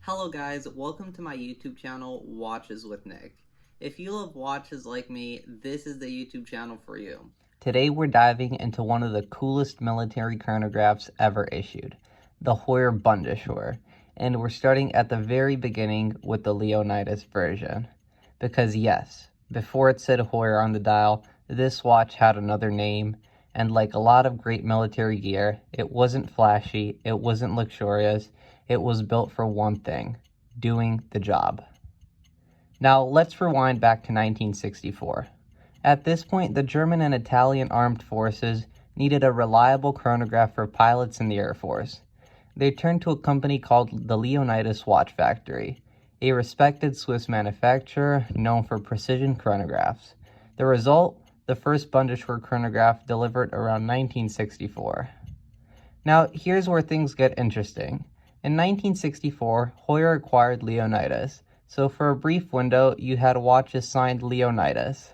Hello guys, welcome to my YouTube channel, Watches with Nick. If you love watches like me, this is the YouTube channel for you. Today we're diving into one of the coolest military chronographs ever issued, the Heuer Bundeswehr, and we're starting at the very beginning with the Leonidas version. Because yes, before it said Heuer on the dial, this watch had another name, and like a lot of great military gear, it wasn't flashy, it wasn't luxurious, it was built for one thing: doing the job. Now let's rewind back to 1964. At this point, the German and Italian armed forces needed a reliable chronograph for pilots in the Air Force. They turned to a company called the Leonidas Watch Factory, a respected Swiss manufacturer known for precision chronographs. The result? The first Bundeswehr chronograph delivered around 1964. Now, here's where things get interesting. In 1964, Heuer acquired Leonidas, so for a brief window, you had watches signed Leonidas.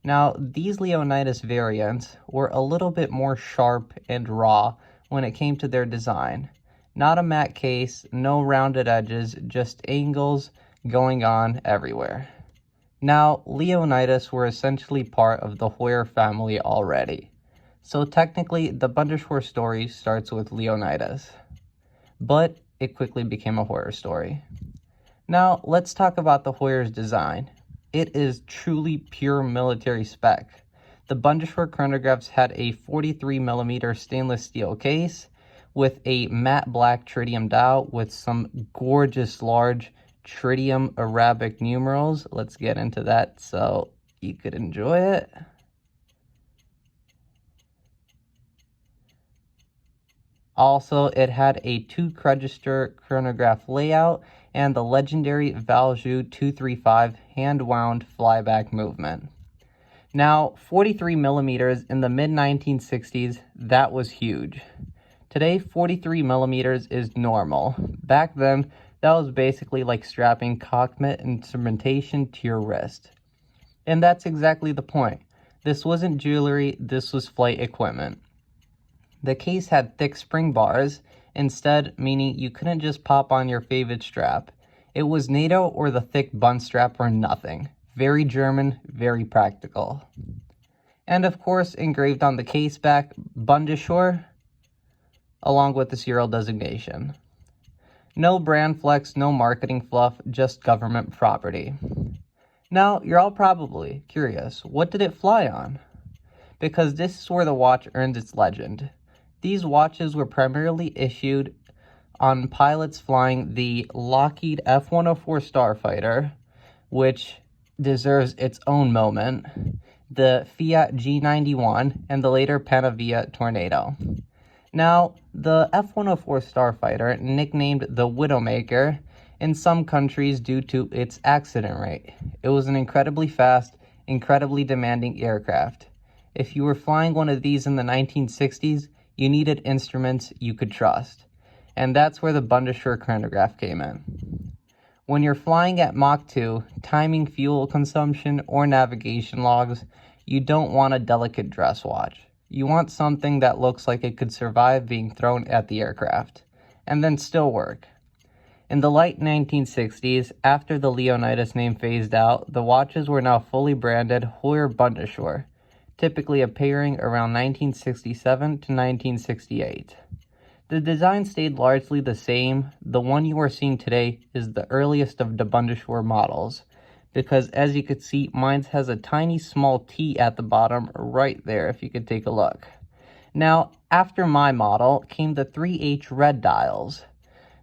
Now, these Leonidas variants were a little bit more sharp and raw when it came to their design. Not a matte case, no rounded edges, just angles going on everywhere. Now, Leonidas were essentially part of the Heuer family already. So technically, the Bundeswehr story starts with Leonidas. But it quickly became a Heuer story. Now, let's talk about the Heuer's design. It is truly pure military spec. The Bundeswehr chronographs had a 43mm stainless steel case with a matte black tritium dial with some gorgeous large tritium Arabic numerals. Let's get into that so you could enjoy it. Also, it had a 2-register chronograph layout and the legendary Valjoux 235 hand-wound flyback movement. Now, 43mm in the mid-1960s, that was huge. Today, 43mm is normal. Back then, that was basically like strapping cockpit instrumentation to your wrist. And that's exactly the point. This wasn't jewelry, this was flight equipment. The case had thick spring bars, instead meaning you couldn't just pop on your favorite strap. It was NATO or the thick bun strap or nothing. Very German, very practical. And of course, engraved on the case back, Bundeswehr, along with the serial designation. No brand flex, no marketing fluff, just government property. Now, you're all probably curious, what did it fly on? Because this is where the watch earns its legend. These watches were primarily issued on pilots flying the Lockheed F-104 Starfighter, which deserves its own moment, the Fiat G91, and the later Panavia Tornado. Now, the F-104 Starfighter, nicknamed the Widowmaker in some countries due to its accident rate. It was an incredibly fast, incredibly demanding aircraft. If you were flying one of these in the 1960s, you needed instruments you could trust. And that's where the Bundeswehr chronograph came in. When you're flying at Mach 2, timing fuel consumption or navigation logs, you don't want a delicate dress watch. You want something that looks like it could survive being thrown at the aircraft, and then still work. In the late 1960s, after the Leonidas name phased out, the watches were now fully branded Heuer Bundeswehr, typically appearing around 1967 to 1968. The design stayed largely the same. The one you are seeing today is the earliest of the Bundeswehr models, because as you could see, mine has a tiny small T at the bottom right there, if you could take a look. Now, after my model came the 3H red dials.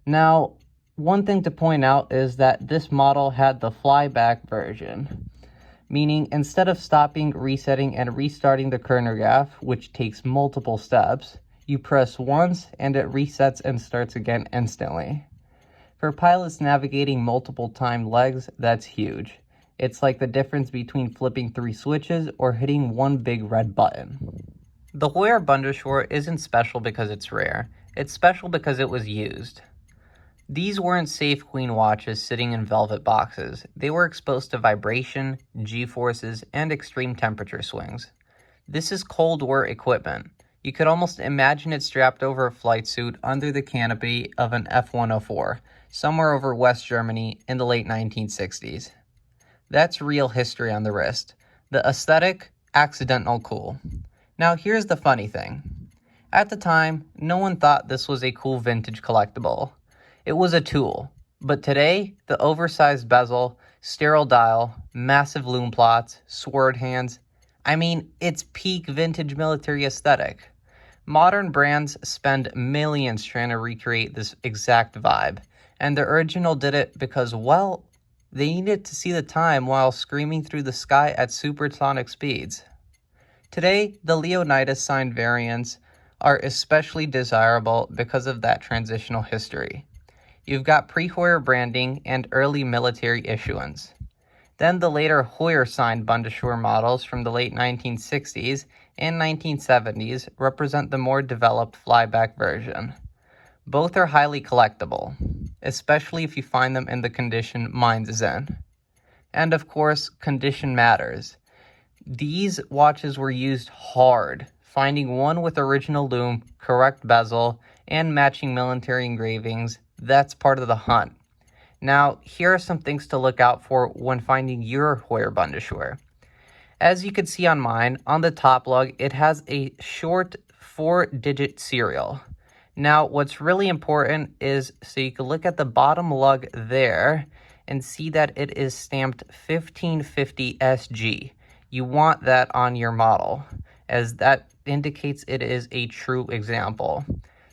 Now, one thing to point out is that this model had the flyback version, meaning instead of stopping, resetting, and restarting the chronograph, which takes multiple steps, you press once and it resets and starts again instantly. For pilots navigating multiple timed legs, that's huge. It's like the difference between flipping 3 switches or hitting one big red button. The Heuer Bundeswehr isn't special because it's rare. It's special because it was used. These weren't safe queen watches sitting in velvet boxes. They were exposed to vibration, G-forces, and extreme temperature swings. This is Cold War equipment. You could almost imagine it strapped over a flight suit under the canopy of an F-104, somewhere over West Germany in the late 1960s. That's real history on the wrist. The aesthetic, accidental cool. Now here's the funny thing. At the time, no one thought this was a cool vintage collectible. It was a tool. But today, the oversized bezel, sterile dial, massive loom plots, sword hands, it's peak vintage military aesthetic. Modern brands spend millions trying to recreate this exact vibe, and the original did it because, well, they needed to see the time while screaming through the sky at supersonic speeds. Today, the Leonidas signed variants are especially desirable because of that transitional history. You've got pre-Heuer branding and early military issuance. Then the later Heuer signed Bundeswehr models from the late 1960s and 1970s represent the more developed flyback version. Both are highly collectible, especially if you find them in the condition mine's is in. And of course, condition matters. These watches were used hard, finding one with original loom, correct bezel, and matching military engravings. That's part of the hunt. Now, here are some things to look out for when finding your Heuer Bundeswehr. As you can see on mine, on the top lug, it has a short 4-digit serial. Now, what's really important is, so you can look at the bottom lug there and see that it is stamped 1550 SG. You want that on your model, as that indicates it is a true example.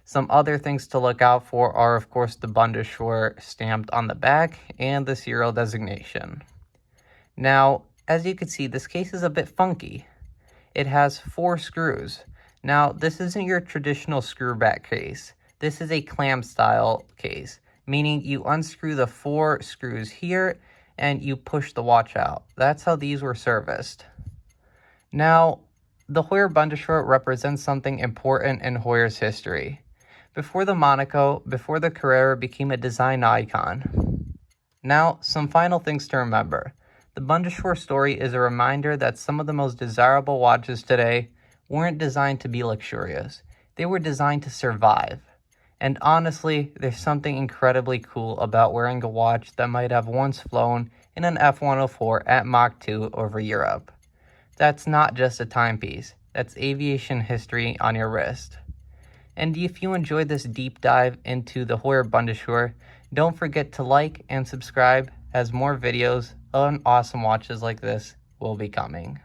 Some other things to look out for are, of course, the Bundeswehr stamped on the back and the serial designation. Now, as you can see, this case is a bit funky. It has 4 screws. Now, this isn't your traditional screw back case. This is a clam style case, meaning you unscrew the 4 screws here and you push the watch out. That's how these were serviced. Now, the Heuer Bundeswehr represents something important in Heuer's history. Before the Monaco, before the Carrera became a design icon. Now, some final things to remember. The Bundeswehr story is a reminder that some of the most desirable watches today weren't designed to be luxurious. They were designed to survive. And honestly, there's something incredibly cool about wearing a watch that might have once flown in an F-104 at Mach 2 over Europe. That's not just a timepiece. That's aviation history on your wrist. And if you enjoyed this deep dive into the Heuer Bundeswehr, don't forget to like and subscribe as more videos on awesome watches like this will be coming.